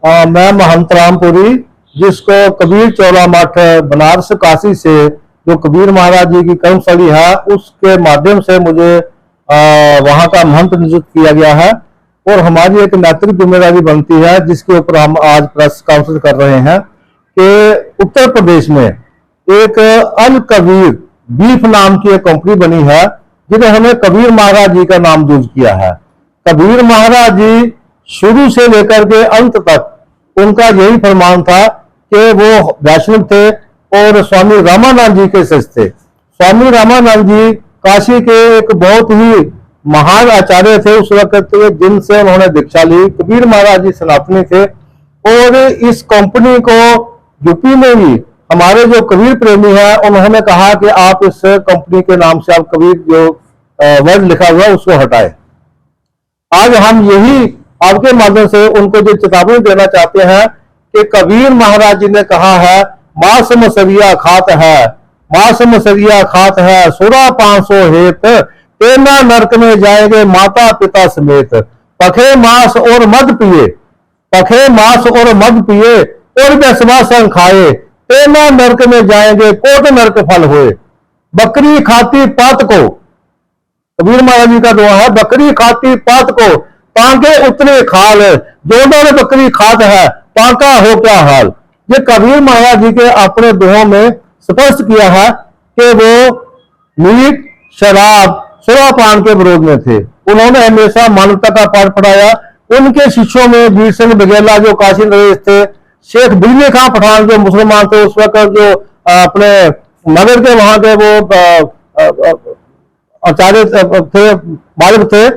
मैं महंत रामपुरी, जिसको कबीर चौरा मठ बनारस काशी से जो कबीर महाराज जी की कर्मस्थली है उसके माध्यम से मुझे वहां का महंत नियुक्त किया गया है। और हमारी एक नैतिक जिम्मेदारी बनती है जिसके ऊपर हम आज प्रेस कॉन्फ्रेंस कर रहे हैं कि उत्तर प्रदेश में एक अल कबीर बीफ नाम की एक कंपनी बनी है जिन्हें हमें कबीर महाराज जी का नाम यूज किया है। कबीर महाराज जी शुरू से लेकर के अंत तक उनका यही फरमान था कि वो वैष्णव थे और स्वामी रामानंद जी के शिष्य थे। स्वामी रामानंद जी काशी के एक बहुत ही महान आचार्य थे उस वक्त के, जिनसे उन्होंने दीक्षा ली। कबीर महाराज जी सनातनी थे और इस कंपनी को यूपी में भी हमारे जो कबीर प्रेमी है उन्होंने कहा कि आप इस कंपनी के नाम से आप कबीर जो वर्ड लिखा हुआ है उसको हटाएं। आज हम यही आपके माध्यम से उनको जो चेतावनी देना चाहते हैं कि कबीर महाराज जी ने कहा है मांस मसरिया खात है, मांस मसरिया खात है, सुरा 500 हेत, तेना नरक में जाएंगे माता पिता समेत। पखे मांस और मद पिए, पखे मांस और मद पिए और बेसवा संग खाए, तेना नरक में जाएंगे कोट नरक फल हुए। बकरी खाती पात को, कबीर महाराज जी का दुआ है, बकरी खाती पात को पांके उतने खाल, जोड़ों बकरी खात है पाका हो क्या हाल। ये कबीर महाराज जी के अपने दुआओं में स्पष्ट किया है कि वो मीट शराब सुरापान के विरोध में थे। उन्होंने हमेशा मानवता का पाठ पढ़ाया। उनके शिष्यों में वीर सिंह बघेला जो काशी नरेश थे, शेख बिजली खां पठान जो मुसलमान थे उस वक्त जो अपने नगर के वहां के वो आचार्य थे, मालिक थे,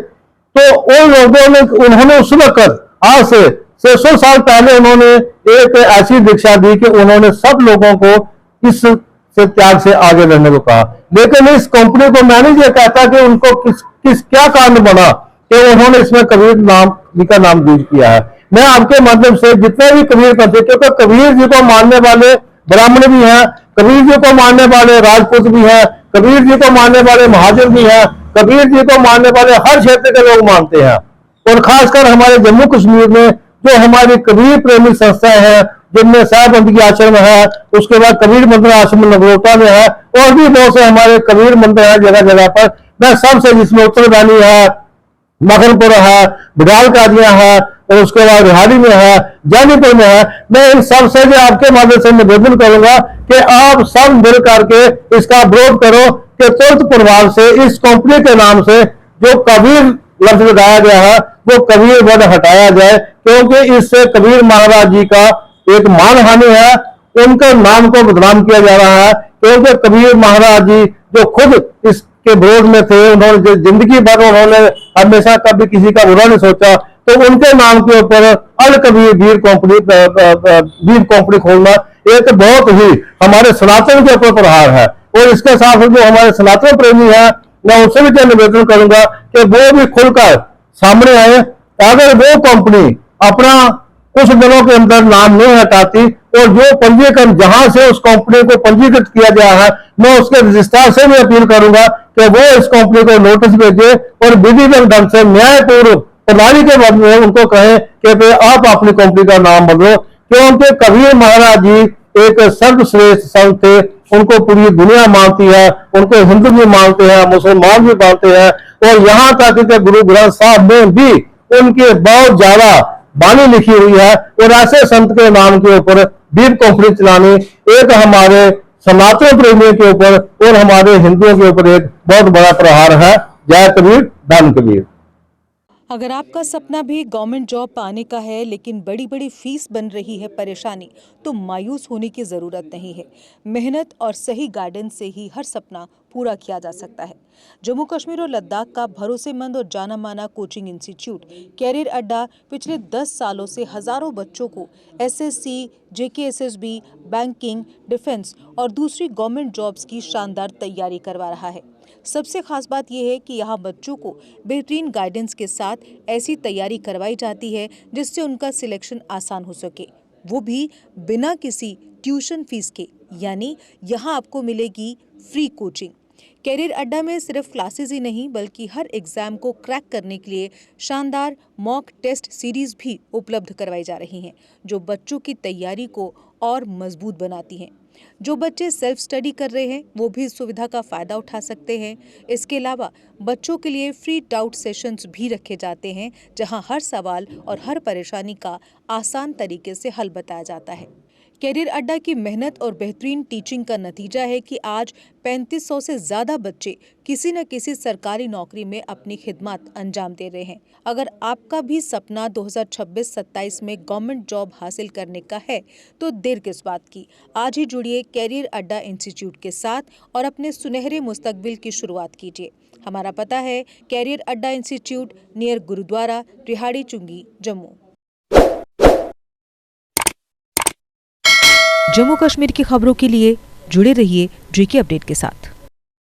तो उन लोगों ने उन्होंने उस वक्त आज से 600 साल पहले उन्होंने एक ऐसी दीक्षा दी कि उन्होंने सब लोगों को इस से त्याग से आगे बढ़ने को कहा। लेकिन इस कंपनी को मैं नहीं ये कहता कि उनको किस क्या कारण बना कि उन्होंने इसमें कबीर नाम जी का नाम यूज किया है। मैं आपके माध्यम से जितने भी कबीर करते, क्योंकि कबीर जी को मानने वाले ब्राह्मण भी हैं, कबीर जी को मानने वाले राजपूत भी हैं, कबीर जी को मानने वाले महाजन भी हैं, कबीर जी को मानने वाले हर क्षेत्र के लोग मानते हैं। और खासकर हमारे जम्मू कश्मीर में जो हमारी कबीर प्रेमी संस्थाएं हैं, जिनमें साहबंदगी आश्रम है, उसके बाद कबीर मंदिर आश्रम नगरोटा में है, और भी बहुत से हमारे कबीर मंदिर है जगह जगह पर। मैं सबसे, जिसमें उत्तर वैली है, मखनपुर है, बिडाल कादियां है, और उसके बाद रिहाड़ी में है, जानीपुर में है, मैं इन सब से भी आपके माध्यम से निवेदन करूंगा कि आप सब मिल करके इसका विरोध करो कि तुरंत प्रभाव से इस कंपनी के नाम से जो कबीर लफ्ज लगाया गया है वो कबीर वर्ड हटाया जाए, क्योंकि इससे कबीर महाराज जी का एक मानहानि है, उनके नाम को बदनाम किया जा रहा है। क्योंकि कबीर महाराज जी जो खुद इसके विरोध में थे, उन्होंने जिंदगी भर उन्होंने हमेशा कभी किसी का बुरा नहीं सोचा, तो उनके नाम के ऊपर अल कबीर बीर कंपनी खोलना एक बहुत ही हमारे सनातन के ऊपर प्रहार है। और इसके साथ जो हमारे सनातन प्रेमी है, मैं उनसे भी निवेदन करूंगा कि वो भी खुलकर सामने आए। अगर वो कंपनी अपना कुछ दिनों के अंदर नाम नहीं हटाती और जो पंजीकरण जहां से उस कंपनी को पंजीकृत किया गया है, मैं उसके रजिस्ट्रार से भी अपील करूंगा कि वो इस कंपनी को नोटिस भेजे और विधिवत ढंग से न्यायपूर्वक प्रणाली के बाद में उनको कहें कि आप अपनी कंपनी का नाम बदलो। क्योंकि कबीर महाराज जी एक सर्वश्रेष्ठ संत थे, उनको पूरी दुनिया मानती है, उनको हिंदू भी मानते हैं, मुसलमान भी मानते हैं, और यहाँ तक कि गुरु ग्रंथ साहब में भी उनके बहुत ज्यादा बानी लिखी हुई है। और ऐसे संत के नाम के ऊपर बीर कंपनी चलानी एक हमारे सनातन प्रेमियों के ऊपर और हमारे हिंदुओं के ऊपर एक बहुत बड़ा प्रहार है। जय कबीर, धन कबीर। अगर आपका सपना भी गवर्नमेंट जॉब पाने का है लेकिन बड़ी बड़ी फीस बन रही है परेशानी, तो मायूस होने की ज़रूरत नहीं है। मेहनत और सही गाइडेंस से ही हर सपना पूरा किया जा सकता है। जम्मू कश्मीर और लद्दाख का भरोसेमंद और जाना माना कोचिंग इंस्टीट्यूट कैरियर अड्डा पिछले 10 सालों से हज़ारों बच्चों को एसएससी, जेकेएसएसबी, बैंकिंग, डिफेंस और दूसरी गवर्नमेंट जॉब्स की शानदार तैयारी करवा रहा है। सबसे खास बात यह है कि यहाँ बच्चों को बेहतरीन गाइडेंस के साथ ऐसी तैयारी करवाई जाती है जिससे उनका सिलेक्शन आसान हो सके, वो भी बिना किसी ट्यूशन फीस के। यानी यहाँ आपको मिलेगी फ्री कोचिंग। कैरियर अड्डा में सिर्फ क्लासेस ही नहीं बल्कि हर एग्जाम को क्रैक करने के लिए शानदार मॉक टेस्ट सीरीज भी उपलब्ध करवाई जा रही हैं, जो बच्चों की तैयारी को और मजबूत बनाती हैं। जो बच्चे सेल्फ स्टडी कर रहे हैं वो भी इस सुविधा का फायदा उठा सकते हैं। इसके अलावा बच्चों के लिए फ्री डाउट सेशंस भी रखे जाते हैं, जहां हर सवाल और हर परेशानी का आसान तरीके से हल बताया जाता है। कैरियर अड्डा की मेहनत और बेहतरीन टीचिंग का नतीजा है कि आज 3500 से ज्यादा बच्चे किसी न किसी सरकारी नौकरी में अपनी खिदमत अंजाम दे रहे हैं। अगर आपका भी सपना 2026-27 में गवर्नमेंट जॉब हासिल करने का है तो देर किस बात की। आज ही जुड़िए कैरियर अड्डा इंस्टीट्यूट के साथ और अपने सुनहरे मुस्तकबिल की शुरुआत कीजिए। हमारा पता है कैरियर अड्डा इंस्टीट्यूट, नियर गुरुद्वारा, रिहाड़ी चुंगी, जम्मू। जम्मू कश्मीर की खबरों के लिए जुड़े रहिए JK अपडेट के साथ।